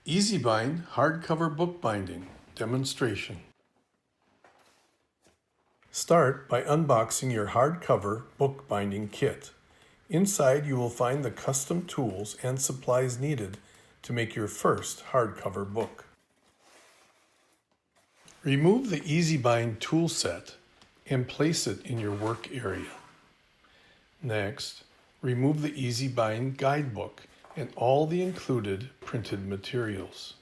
Ezbind Hardcover Book Binding Demonstration. Start by unboxing your hardcover book binding kit. Inside you will find the custom tools and supplies needed to make your first hardcover book. Remove the Ezbind tool set and place it in your work area. Next, remove the Ezbind guidebook and all the included printed materials.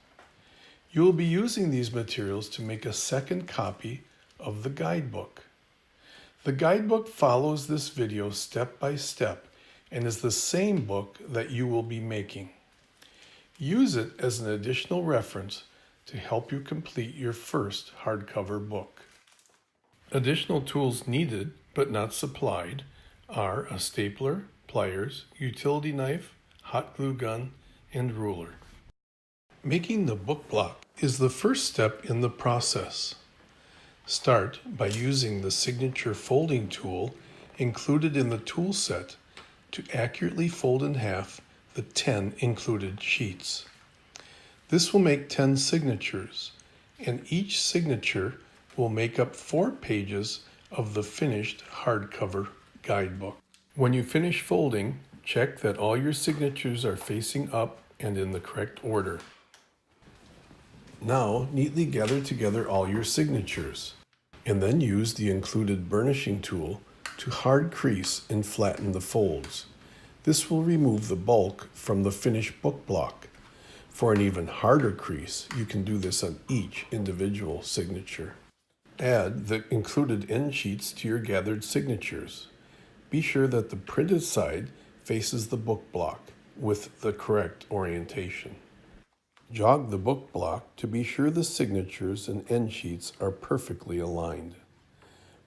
You will be using these materials to make a second copy of the guidebook. The guidebook follows this video step by step and is the same book that you will be making. Use it as an additional reference to help you complete your first hardcover book. Additional tools needed but not supplied are a stapler, pliers, utility knife, hot glue gun, and ruler. Making the book block is the first step in the process. Start by using the signature folding tool included in the tool set to accurately fold in half the 10 included sheets. This will make 10 signatures, and each signature will make up 4 pages of the finished hardcover guidebook. When you finish folding, check that all your signatures are facing up and in the correct order. Now, neatly gather together all your signatures, and then use the included burnishing tool to hard crease and flatten the folds. This will remove the bulk from the finished book block. For an even harder crease, you can do this on each individual signature. Add the included end sheets to your gathered signatures. Be sure that the printed side faces the book block with the correct orientation. Jog the book block to be sure the signatures and end sheets are perfectly aligned.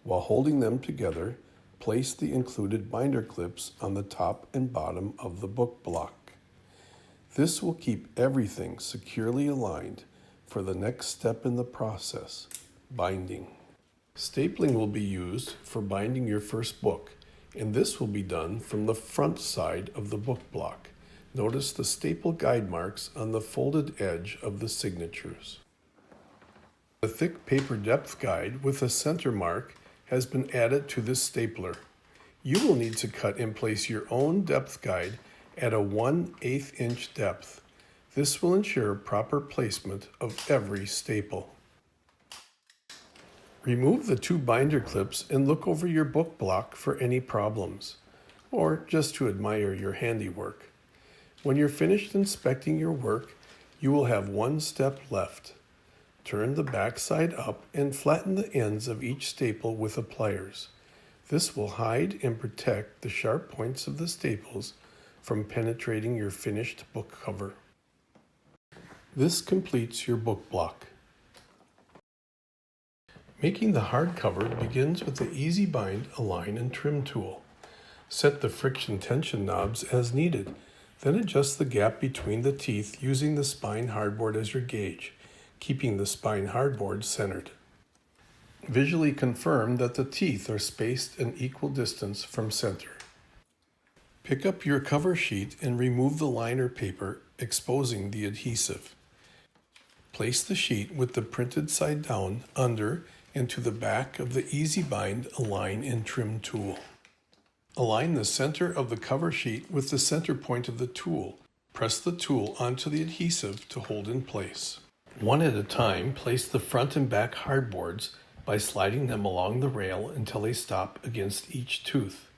While holding them together, place the included binder clips on the top and bottom of the book block. This will keep everything securely aligned for the next step in the process, binding. Stapling will be used for binding your first book, and this will be done from the front side of the book block. Notice the staple guide marks on the folded edge of the signatures. The thick paper depth guide with a center mark has been added to this stapler. You will need to cut and place your own depth guide at a 1/8 inch depth. This will ensure proper placement of every staple. Remove the 2 binder clips and look over your book block for any problems, or just to admire your handiwork. When you're finished inspecting your work, you will have one step left. Turn the back side up and flatten the ends of each staple with the pliers. This will hide and protect the sharp points of the staples from penetrating your finished book cover. This completes your book block. Making the hardcover begins with the Ezbind Align and Trim tool. Set the friction tension knobs as needed, then adjust the gap between the teeth using the spine hardboard as your gauge, keeping the spine hardboard centered. Visually confirm that the teeth are spaced an equal distance from center. Pick up your cover sheet and remove the liner paper, exposing the adhesive. Place the sheet with the printed side down under and to the back of the Ezbind Align and Trim tool. Align the center of the cover sheet with the center point of the tool. Press the tool onto the adhesive to hold in place. One at a time, place the front and back hardboards by sliding them along the rail until they stop against each tooth.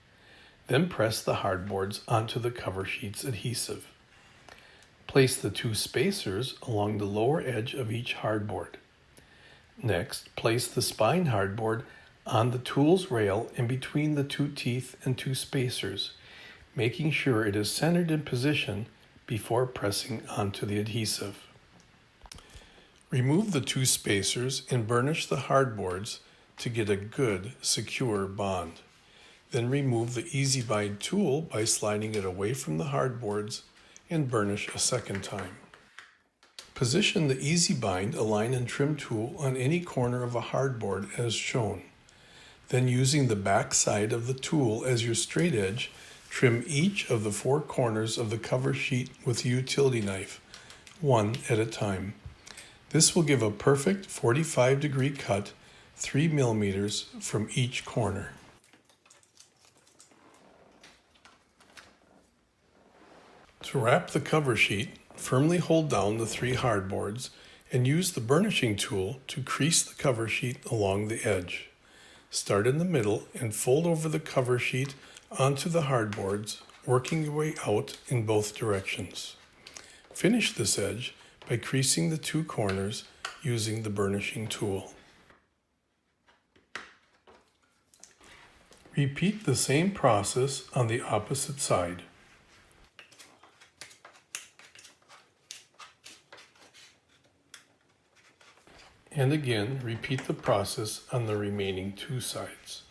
Then press the hardboards onto the cover sheet's adhesive. Place the 2 spacers along the lower edge of each hardboard. Next, place the spine hardboard on the tool's rail in between the 2 teeth and 2 spacers, making sure it is centered in position before pressing onto the adhesive. Remove the 2 spacers and burnish the hardboards to get a good, secure bond. Then remove the Ezbind tool by sliding it away from the hardboards and burnish a second time. Position the Ezbind Align and Trim tool on any corner of a hardboard as shown. Then using the back side of the tool as your straight edge, trim each of the 4 corners of the cover sheet with a utility knife, one at a time. This will give a perfect 45-degree cut 3 millimeters from each corner. To wrap the cover sheet, firmly hold down the 3 hardboards and use the burnishing tool to crease the cover sheet along the edge. Start in the middle and fold over the cover sheet onto the hardboards, working your way out in both directions. Finish this edge by creasing the 2 corners using the burnishing tool. Repeat the same process on the opposite side. And again, repeat the process on the remaining 2 sides.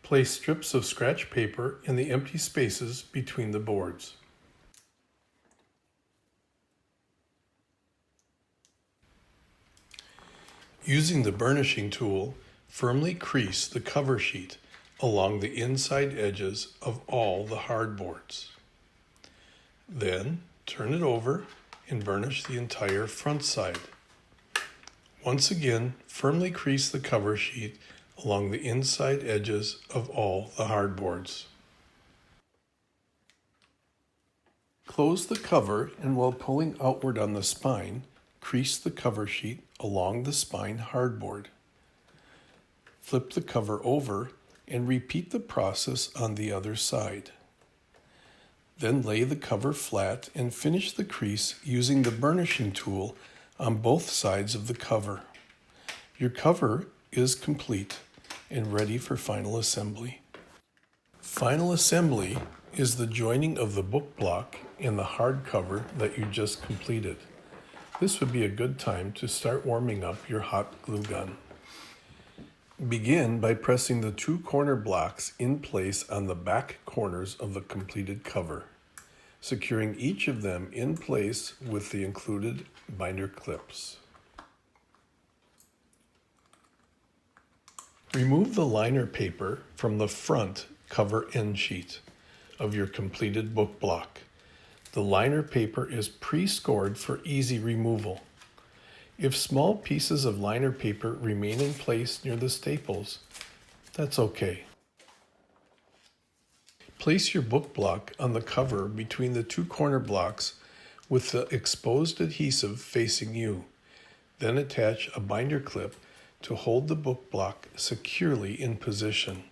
Place strips of scratch paper in the empty spaces between the boards. Using the burnishing tool, firmly crease the cover sheet along the inside edges of all the hardboards. Then turn it over and burnish the entire front side. Once again, firmly crease the cover sheet along the inside edges of all the hardboards. Close the cover and while pulling outward on the spine, crease the cover sheet along the spine hardboard. Flip the cover over and repeat the process on the other side. Then lay the cover flat and finish the crease using the burnishing tool on both sides of the cover. Your cover is complete and ready for final assembly. Final assembly is the joining of the book block and the hardcover that you just completed. This would be a good time to start warming up your hot glue gun. Begin by pressing the 2 corner blocks in place on the back corners of the completed cover, securing each of them in place with the included binder clips. Remove the liner paper from the front cover end sheet of your completed book block. The liner paper is pre-scored for easy removal. If small pieces of liner paper remain in place near the staples, that's okay. Place your book block on the cover between the 2 corner blocks with the exposed adhesive facing you. Then attach a binder clip to hold the book block securely in position.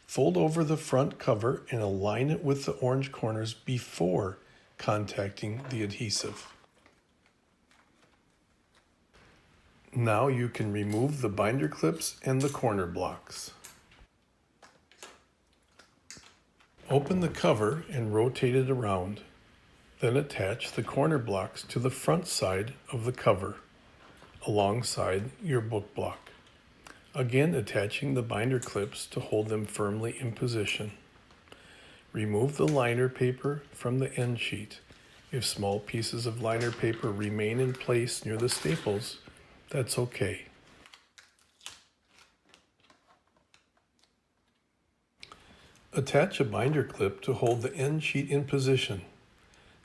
Fold over the front cover and align it with the orange corners before contacting the adhesive. Now you can remove the binder clips and the corner blocks. Open the cover and rotate it around. Then attach the corner blocks to the front side of the cover, alongside your book block. Again, attaching the binder clips to hold them firmly in position. Remove the liner paper from the end sheet. If small pieces of liner paper remain in place near the staples, that's okay. Attach a binder clip to hold the end sheet in position.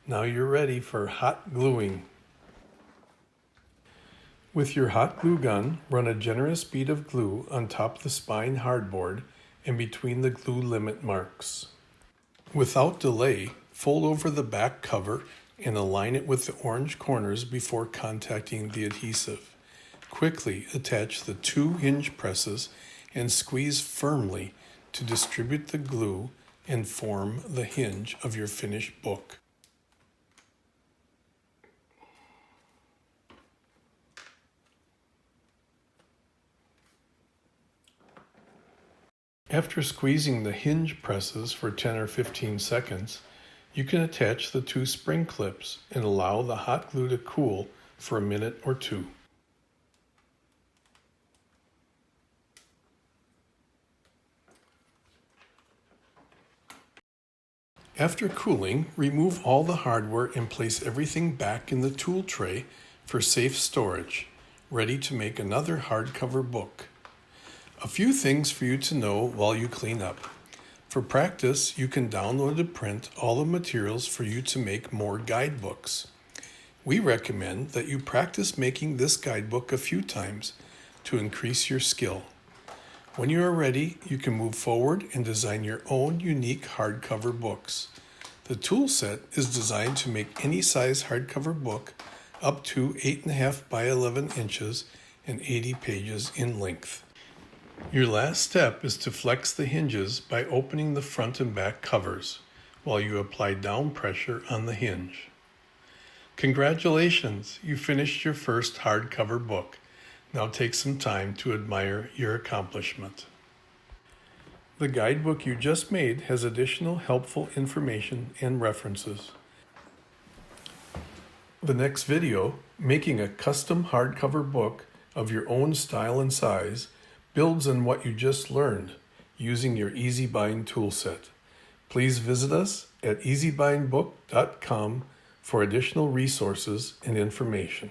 Now you're ready for hot gluing. With your hot glue gun, run a generous bead of glue on top of the spine hardboard and between the glue limit marks. Without delay, fold over the back cover and align it with the orange corners before contacting the adhesive. Quickly attach the 2 hinge presses and squeeze firmly to distribute the glue and form the hinge of your finished book. After squeezing the hinge presses for 10 or 15 seconds, you can attach the 2 spring clips and allow the hot glue to cool for a minute or 2. After cooling, remove all the hardware and place everything back in the tool tray for safe storage. ready to make another hardcover book. A few things for you to know while you clean up. For practice, you can download and print all the materials for you to make more guidebooks. We recommend that you practice making this guidebook a few times to increase your skill. When you are ready, you can move forward and design your own unique hardcover books. The tool set is designed to make any size hardcover book up to 8.5 by 11 inches and 80 pages in length. Your last step is to flex the hinges by opening the front and back covers while you apply down pressure on the hinge. Congratulations, you finished your first hardcover book. Now take some time to admire your accomplishment. The guidebook you just made has additional helpful information and references. The next video, making a custom hardcover book of your own style and size, builds on what you just learned using your Ezbind toolset. Please visit us at ezbindbook.com for additional resources and information.